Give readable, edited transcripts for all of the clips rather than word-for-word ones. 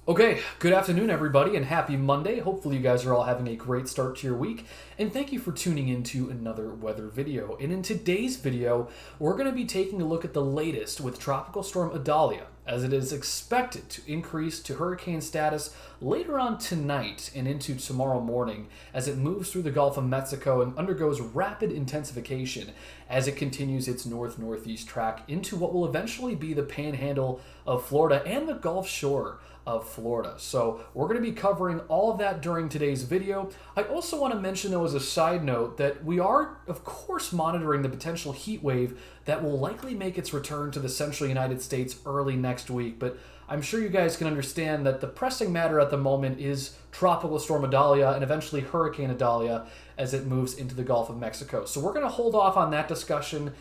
Okay, good afternoon, everybody, and happy Monday. Hopefully, you guys are all having a great start to your week, and thank you for tuning into another weather video. And in today's video, we're going to be taking a look at the latest with Tropical Storm Idalia, as it is expected to increase to hurricane status later on tonight and into tomorrow morning as it moves through the Gulf of Mexico and undergoes rapid intensification as it continues its north-northeast track into what will eventually be the panhandle of Florida and the Gulf Shore of Florida. So we're going to be covering all of that during today's video. I also want to mention, though, as a side note, that we are, of course, monitoring the potential heat wave that will likely make its return to the central United States early next week. But I'm sure you guys can understand that the pressing matter at the moment is Tropical Storm Idalia and eventually Hurricane Idalia as it moves into the Gulf of Mexico. So we're going to hold off on that discussion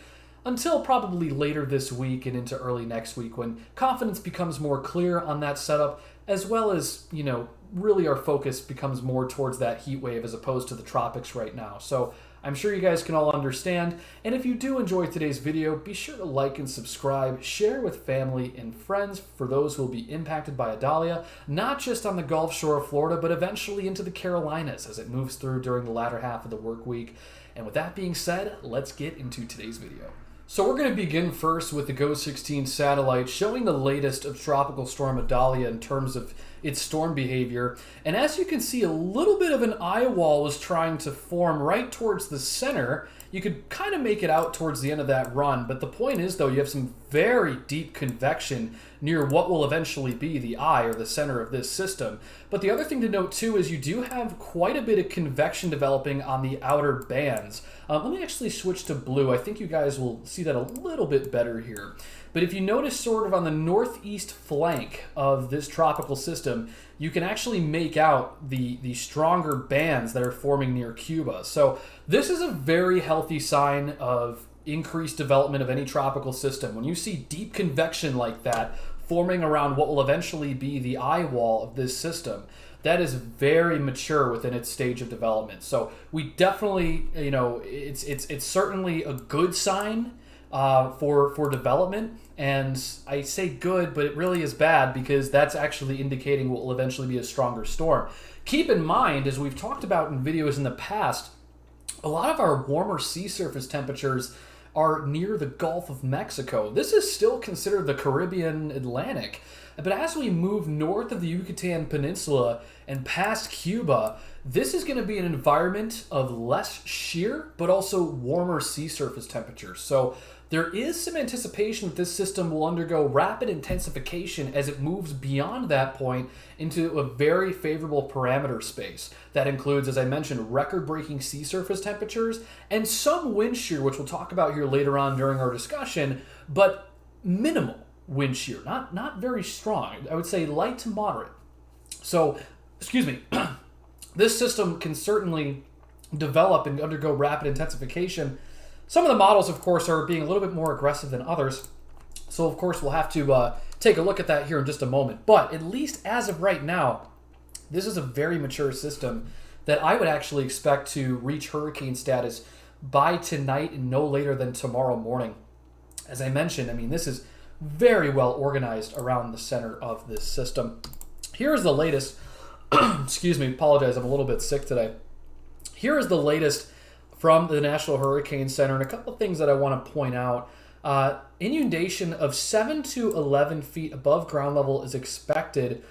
until probably later this week and into early next week when confidence becomes more clear on that setup, as well as, really our focus becomes more towards that heat wave as opposed to the tropics right now. So I'm sure you guys can all understand. And if you do enjoy today's video, be sure to like and subscribe, share with family and friends for those who will be impacted by Idalia, not just on the Gulf Shore of Florida, but eventually into the Carolinas as it moves through during the latter half of the work week. And with that being said, let's get into today's video. So we're going to begin first with the GO-16 satellite showing the latest of Tropical Storm Idalia in terms of its storm behavior. And as you can see, a little bit of an eye wall was trying to form right towards the center. You could kind of make it out towards the end of that run, but the point is, though, you have some very deep convection near what will eventually be the eye or the center of this system. But the other thing to note, too, is you do have quite a bit of convection developing on the outer bands. Let me actually switch to blue. I think you guys will see that a little bit better here. But if you notice sort of on the northeast flank of this tropical system, you can actually make out the stronger bands that are forming near Cuba. So this is a very healthy sign of increased development of any tropical system. When you see deep convection like that forming around what will eventually be the eye wall of this system, that is very mature within its stage of development. So we definitely, it's certainly a good sign for development. And I say good, but it really is bad because that's actually indicating what will eventually be a stronger storm. Keep in mind, as we've talked about in videos in the past, a lot of our warmer sea surface temperatures are near the Gulf of Mexico. This is still considered the Caribbean Atlantic. But as we move north of the Yucatan Peninsula and past Cuba, this is going to be an environment of less shear, but also warmer sea surface temperatures. So there is some anticipation that this system will undergo rapid intensification as it moves beyond that point into a very favorable parameter space. That includes, as I mentioned, record-breaking sea surface temperatures and some wind shear, which we'll talk about here later on during our discussion, but minimal wind shear, not very strong. I would say light to moderate. So, this system can certainly develop and undergo rapid intensification. Some of the models, of course, are being a little bit more aggressive than others. So, of course, we'll have to take a look at that here in just a moment. But at least as of right now, this is a very mature system that I would actually expect to reach hurricane status by tonight and no later than tomorrow morning. As I mentioned, this is very well organized around the center of this system. Here's the latest. Excuse me, apologize, I'm a little bit sick today. Here is the latest from the National Hurricane Center, and a couple of things that I want to point out. Inundation of 7 to 11 feet above ground level is expected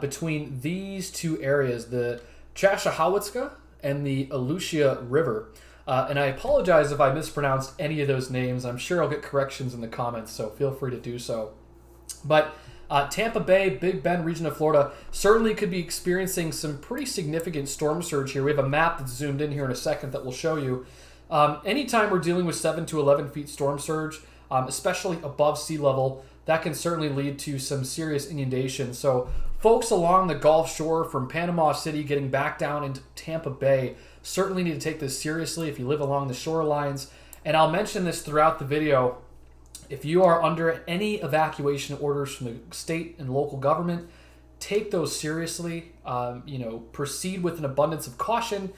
between these two areas, the Chashahowitzka and the Aleutian River. And I apologize if I mispronounced any of those names. I'm sure I'll get corrections in the comments, so feel free to do so. But Tampa Bay, Big Bend region of Florida certainly could be experiencing some pretty significant storm surge here. We have a map that's zoomed in here in a second that will show you. Anytime we're dealing with 7 to 11 feet storm surge, especially above sea level, that can certainly lead to some serious inundation. So folks along the Gulf Shore from Panama City getting back down into Tampa Bay certainly need to take this seriously if you live along the shorelines. And I'll mention this throughout the video. If you are under any evacuation orders from the state and local government, take those seriously. Proceed with an abundance of caution,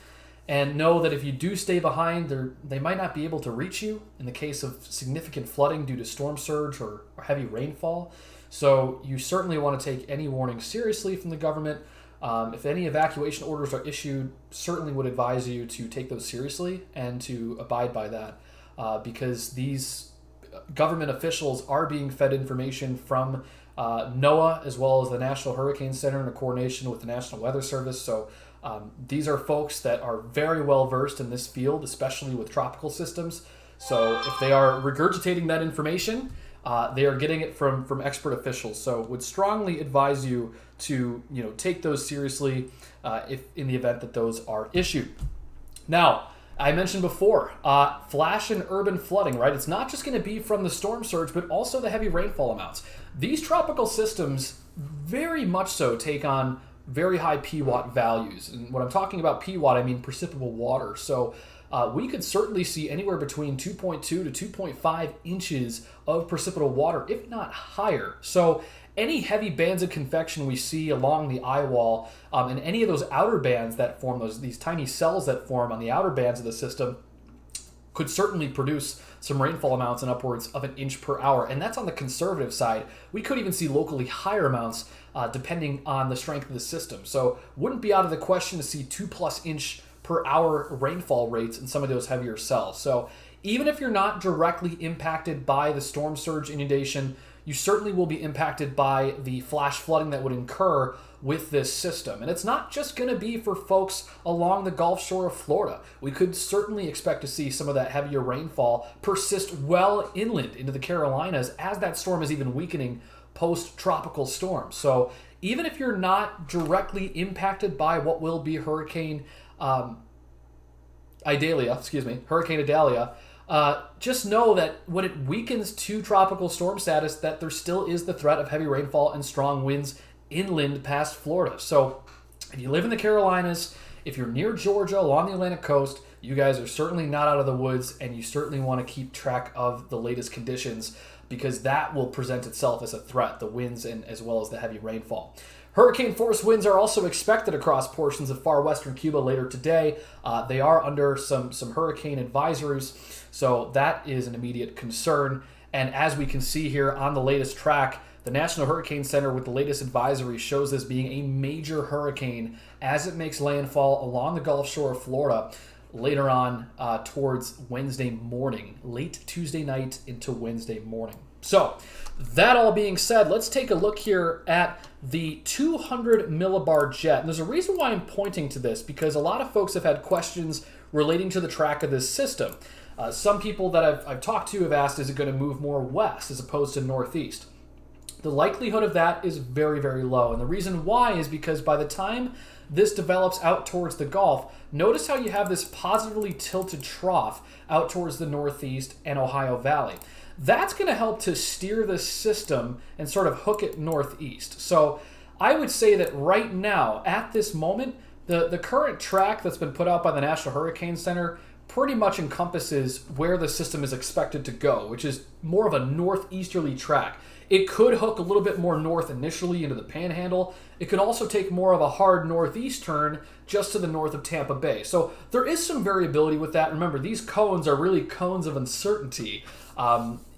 and know that if you do stay behind, they might not be able to reach you in the case of significant flooding due to storm surge or heavy rainfall. So you certainly want to take any warning seriously from the government. If any evacuation orders are issued, certainly would advise you to take those seriously and to abide by that, because these government officials are being fed information from NOAA as well as the National Hurricane Center in coordination with the National Weather Service. So these are folks that are very well versed in this field, especially with tropical systems. So if they are regurgitating that information, they are getting it from expert officials. So would strongly advise you to take those seriously if in the event that those are issued. Now, I mentioned before, flash and urban flooding, right? It's not just going to be from the storm surge, but also the heavy rainfall amounts. These tropical systems very much so take on very high PWatt values. And when I'm talking about PWatt, I mean precipitable water. So we could certainly see anywhere between 2.2 to 2.5 inches of precipitable water, if not higher. So any heavy bands of convection we see along the eye wall, and any of those outer bands that form, these tiny cells that form on the outer bands of the system, could certainly produce some rainfall amounts in upwards of 1 inch per hour. And that's on the conservative side. We could even see locally higher amounts depending on the strength of the system. So wouldn't be out of the question to see 2+ inch per hour rainfall rates in some of those heavier cells. So even if you're not directly impacted by the storm surge inundation, you certainly will be impacted by the flash flooding that would incur with this system. And it's not just going to be for folks along the Gulf Shore of Florida. We could certainly expect to see some of that heavier rainfall persist well inland into the Carolinas as that storm is even weakening post-tropical storm. So even if you're not directly impacted by what will be Hurricane Idalia, just know that when it weakens to tropical storm status, that there still is the threat of heavy rainfall and strong winds inland past Florida. So if you live in the Carolinas, if you're near Georgia along the Atlantic coast, you guys are certainly not out of the woods, and you certainly want to keep track of the latest conditions, because that will present itself as a threat, the winds and as well as the heavy rainfall. Hurricane force winds are also expected across portions of far western Cuba later today. They are under some hurricane advisories, so that is an immediate concern. And as we can see here on the latest track, the National Hurricane Center with the latest advisory shows this being a major hurricane as it makes landfall along the Gulf Shore of Florida later on towards Wednesday morning, late Tuesday night into Wednesday morning. So that all being said, let's take a look here at the 200 millibar jet. And there's a reason why I'm pointing to this, because a lot of folks have had questions relating to the track of this system. Some people that I've talked to have asked, is it going to move more west as opposed to northeast? The likelihood of that is very, very low. And the reason why is because by the time this develops out towards the Gulf, notice how you have this positively tilted trough out towards the northeast and Ohio Valley. That's going to help to steer the system and sort of hook it northeast. So I would say that right now, at this moment, the current track that's been put out by the National Hurricane Center pretty much encompasses where the system is expected to go, which is more of a northeasterly track. It could hook a little bit more north initially into the Panhandle. It could also take more of a hard northeast turn just to the north of Tampa Bay. So there is some variability with that. Remember, these cones are really cones of uncertainty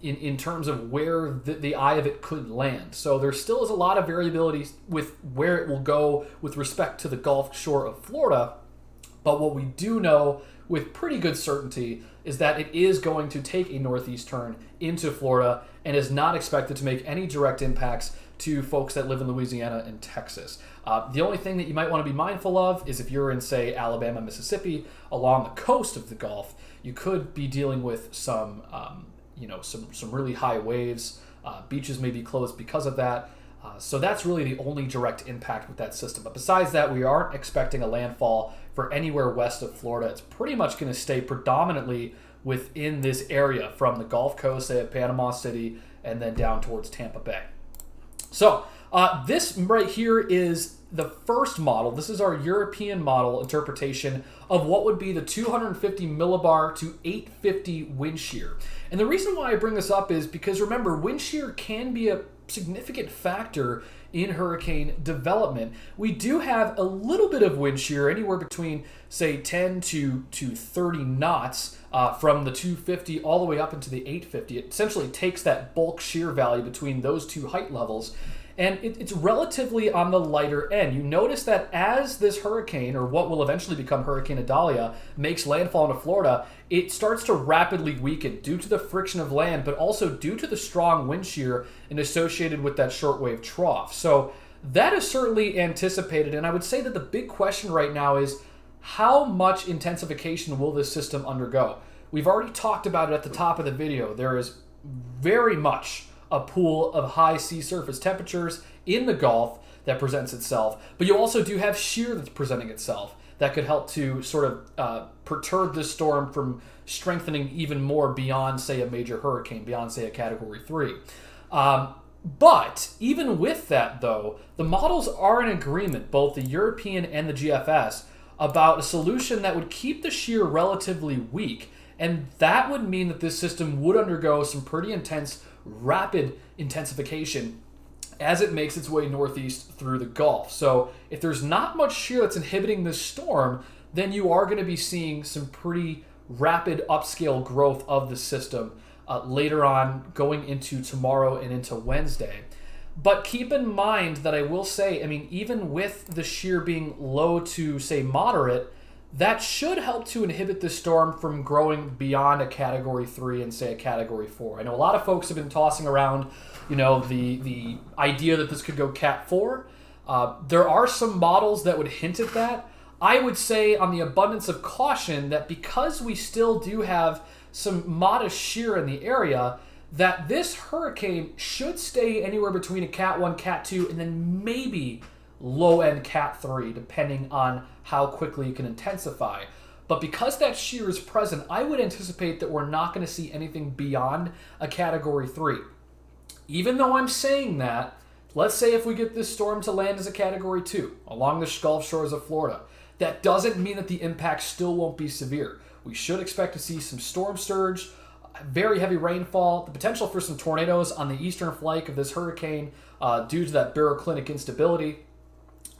in terms of where the eye of it could land. So there still is a lot of variability with where it will go with respect to the Gulf Shore of Florida. But what we do know with pretty good certainty is that it is going to take a northeast turn into Florida and is not expected to make any direct impacts to folks that live in Louisiana and Texas. The only thing that you might want to be mindful of is if you're in, say, Alabama, Mississippi, along the coast of the Gulf, you could be dealing with some really high waves. Beaches may be closed because of that. So that's really the only direct impact with that system. But besides that, we aren't expecting a landfall for anywhere west of Florida. It's pretty much going to stay predominantly within this area from the Gulf Coast, say at Panama City, and then down towards Tampa Bay. So this right here is the first model. This is our European model interpretation of what would be the 250 millibar to 850 wind shear. And the reason why I bring this up is because, remember, wind shear can be a significant factor in hurricane development. We do have a little bit of wind shear, anywhere between, say, 10 to 30 knots from the 250 all the way up into the 850. It essentially takes that bulk shear value between those two height levels, and it's relatively on the lighter end. You notice that as this hurricane, or what will eventually become Hurricane Idalia, makes landfall into Florida, it starts to rapidly weaken due to the friction of land, but also due to the strong wind shear and associated with that shortwave trough. So that is certainly anticipated, and I would say that the big question right now is how much intensification will this system undergo? We've already talked about it at the top of the video. There is very much a pool of high sea surface temperatures in the Gulf that presents itself, but you also do have shear that's presenting itself that could help to sort of perturb this storm from strengthening even more beyond, say, a major hurricane, beyond, say, a Category 3. But even with that, though, the models are in agreement, both the European and the GFS, about a solution that would keep the shear relatively weak, and that would mean that this system would undergo some pretty intense rapid intensification as it makes its way northeast through the Gulf. So if there's not much shear that's inhibiting this storm, then you are going to be seeing some pretty rapid upscale growth of the system later on, going into tomorrow and into Wednesday. But keep in mind that I will say, I mean, even with the shear being low to, say, moderate, that should help to inhibit the storm from growing beyond a Category 3 and, say, a Category 4. I know a lot of folks have been tossing around, you know, the idea that this could go Cat 4. There are some models that would hint at that. I would say, on the abundance of caution, that because we still do have some modest shear in the area, that this hurricane should stay anywhere between a Cat 1, Cat 2, and then maybe low-end Cat 3, depending on how quickly it can intensify. But because that shear is present, I would anticipate that we're not going to see anything beyond a Category 3. Even though I'm saying that, let's say if we get this storm to land as a Category 2 along the Gulf shores of Florida, that doesn't mean that the impact still won't be severe. We should expect to see some storm surge, very heavy rainfall, the potential for some tornadoes on the eastern flank of this hurricane due to that baroclinic instability.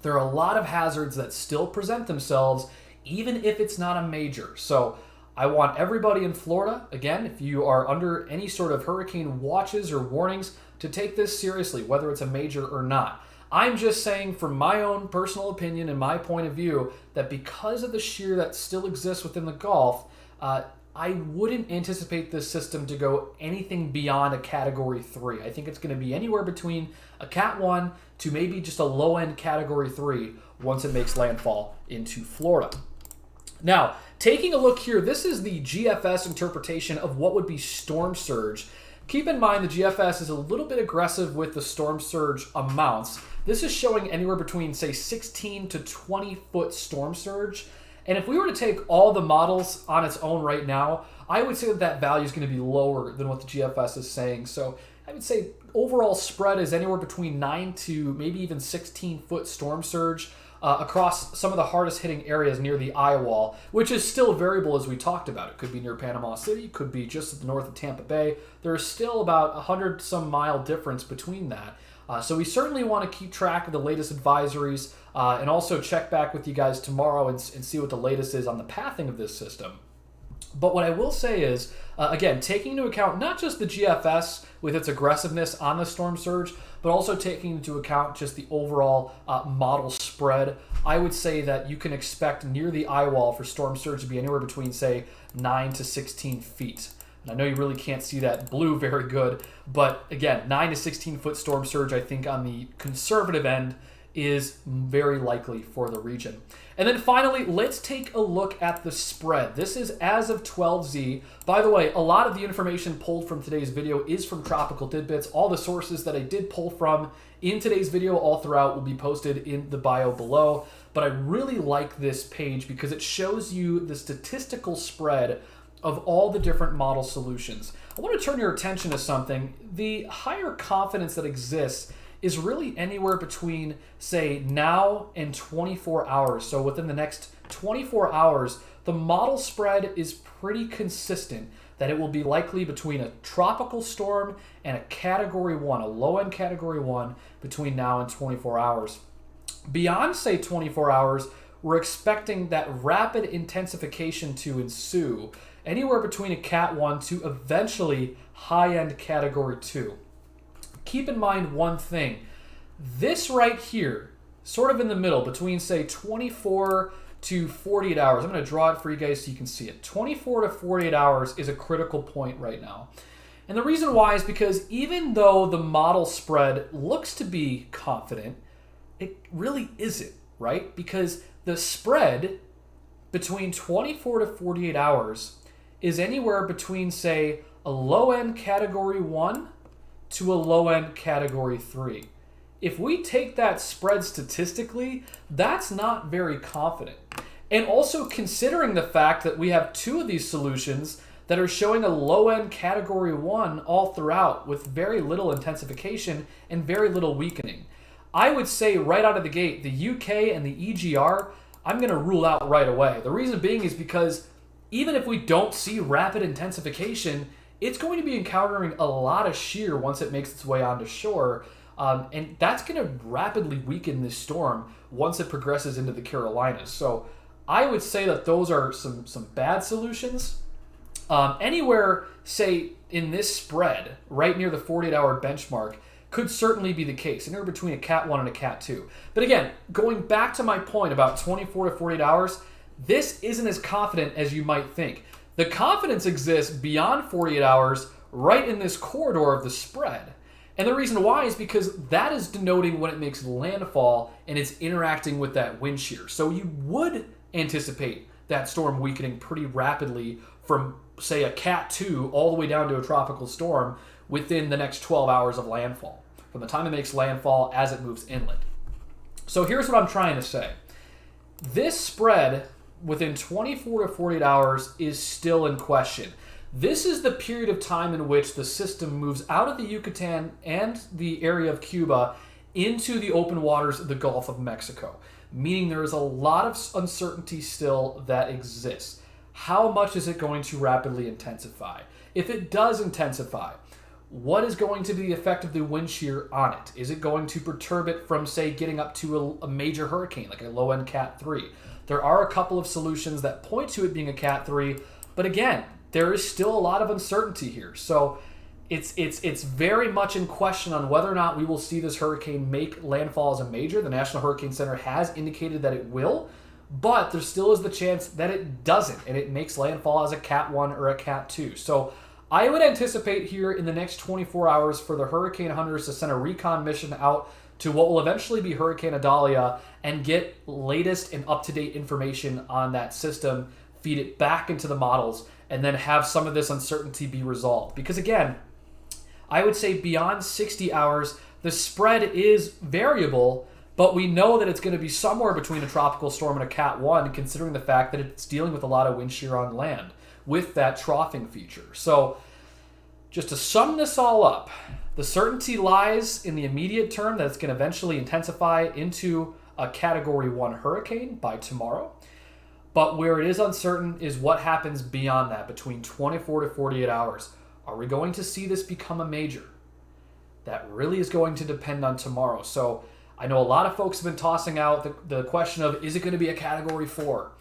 There are a lot of hazards that still present themselves, even if it's not a major. So I want everybody in Florida, again, if you are under any sort of hurricane watches or warnings, to take this seriously, whether it's a major or not. I'm just saying, from my own personal opinion and my point of view, that because of the shear that still exists within the Gulf, I wouldn't anticipate this system to go anything beyond a Category 3. I think it's going to be anywhere between a Cat 1 to maybe just a low-end Category 3 once it makes landfall into Florida. Now, taking a look here, this is the GFS interpretation of what would be storm surge. Keep in mind the GFS is a little bit aggressive with the storm surge amounts. This is showing anywhere between, say, 16 to 20 foot storm surge. And if we were to take all the models on its own right now, I would say that that value is going to be lower than what the GFS is saying. So I would say overall spread is anywhere between 9 to maybe even 16 foot storm surge across some of the hardest hitting areas near the eye wall, which is still variable as we talked about. It could be near Panama City, could be just to the north of Tampa Bay. There is still about 100 some mile difference between that. So we certainly want to keep track of the latest advisories and also check back with you guys tomorrow and see what the latest is on the pathing of this system. But what I will say is, again, taking into account not just the GFS with its aggressiveness on the storm surge, but also taking into account just the overall model spread, I would say that you can expect near the eye wall for storm surge to be anywhere between, say, 9 to 16 feet. And I know you really can't see that blue very good, but again, 9 to 16 foot storm surge, I think on the conservative end, is very likely for the region. And then finally, let's take a look at the spread. This is as of 12Z. By the way, a lot of the information pulled from today's video is from Tropical Tidbits. All the sources that I did pull from in today's video all throughout will be posted in the bio below. But I really like this page because it shows you the statistical spread of all the different model solutions. I want to turn your attention to something. The higher confidence that exists is really anywhere between, say, now and 24 hours. So within the next 24 hours, the model spread is pretty consistent. that it will be likely between a tropical storm and a Category 1, a low-end Category 1, between now and 24 hours. Beyond, say, 24 hours, we're expecting that rapid intensification to ensue, anywhere between a Cat 1 to eventually high-end Category 2. Keep in mind one thing. This right here, sort of in the middle, between, say, 24 to 48 hours. I'm going to draw it for you guys so you can see it. 24 to 48 hours is a critical point right now. And the reason why is because even though the model spread looks to be confident, it really isn't, right? Because the spread between 24 to 48 hours is anywhere between, say, a low-end Category 1 to a low-end Category 3. If we take that spread statistically, that's not very confident. And also considering the fact that we have two of these solutions that are showing a low-end Category 1 all throughout with very little intensification and very little weakening. I would say right out of the gate, the UK and the EGR, I'm going to rule out right away. The reason being is because even if we don't see rapid intensification, it's going to be encountering a lot of shear once it makes its way onto shore. And that's going to rapidly weaken this storm once it progresses into the Carolinas. So I would say that those are some bad solutions. Anywhere, say, in this spread, right near the 48-hour benchmark, could certainly be the case, anywhere between a Cat 1 and a Cat 2. But again, going back to my point about 24 to 48 hours, this isn't as confident as you might think. The confidence exists beyond 48 hours right in this corridor of the spread. And the reason why is because that is denoting when it makes landfall and it's interacting with that wind shear. So you would anticipate that storm weakening pretty rapidly from, say, a Cat 2 all the way down to a tropical storm within the next 12 hours of landfall, from the time it makes landfall as it moves inland. So here's what I'm trying to say. This spread within 24 to 48 hours is still in question. This is the period of time in which the system moves out of the Yucatan and the area of Cuba into the open waters of the Gulf of Mexico, meaning there is a lot of uncertainty still that exists. How much is it going to rapidly intensify? If it does intensify, what is going to be the effect of the wind shear on it? Is it going to perturb it from, say, getting up to a major hurricane, like a low-end Cat 3? There are a couple of solutions that point to it being a Cat 3, but again, there is still a lot of uncertainty here. So it's very much in question on whether or not we will see this hurricane make landfall as a major. The National Hurricane Center has indicated that it will, but there still is the chance that it doesn't, and it makes landfall as a Cat 1 or a Cat 2. So I would anticipate here in the next 24 hours for the hurricane hunters to send a recon mission out to what will eventually be Hurricane Idalia and get latest and up-to-date information on that system, feed it back into the models, and then have some of this uncertainty be resolved. Because again, I would say beyond 60 hours, the spread is variable, but we know that it's going to be somewhere between a tropical storm and a Cat 1, considering the fact that it's dealing with a lot of wind shear on land with that troughing feature. So just to sum this all up, the certainty lies in the immediate term that it's going to eventually intensify into a Category 1 hurricane by tomorrow. But where it is uncertain is what happens beyond that, between 24 to 48 hours. Are we going to see this become a major? That really is going to depend on tomorrow. So I know a lot of folks have been tossing out the question of, is it going to be a Category 4?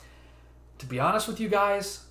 To be honest with you guys,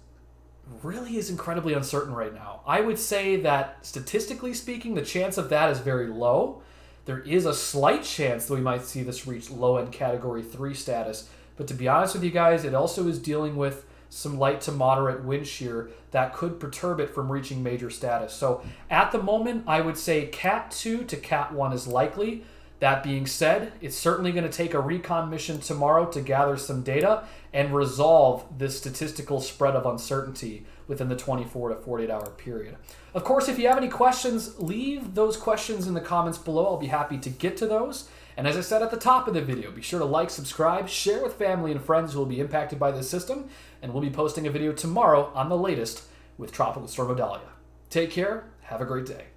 really is incredibly uncertain right now. I would say that statistically speaking, the chance of that is very low. There is a slight chance that we might see this reach low-end Category 3 status. But to be honest with you guys, it also is dealing with some light to moderate wind shear that could perturb it from reaching major status. So at the moment, I would say Cat 2 to Cat 1 is likely. That being said, it's certainly going to take a recon mission tomorrow to gather some data and resolve this statistical spread of uncertainty within the 24 to 48 hour period. Of course, if you have any questions, leave those questions in the comments below. I'll be happy to get to those. And as I said at the top of the video, be sure to like, subscribe, share with family and friends who will be impacted by this system, and we'll be posting a video tomorrow on the latest with Tropical Storm Idalia. Take care, have a great day.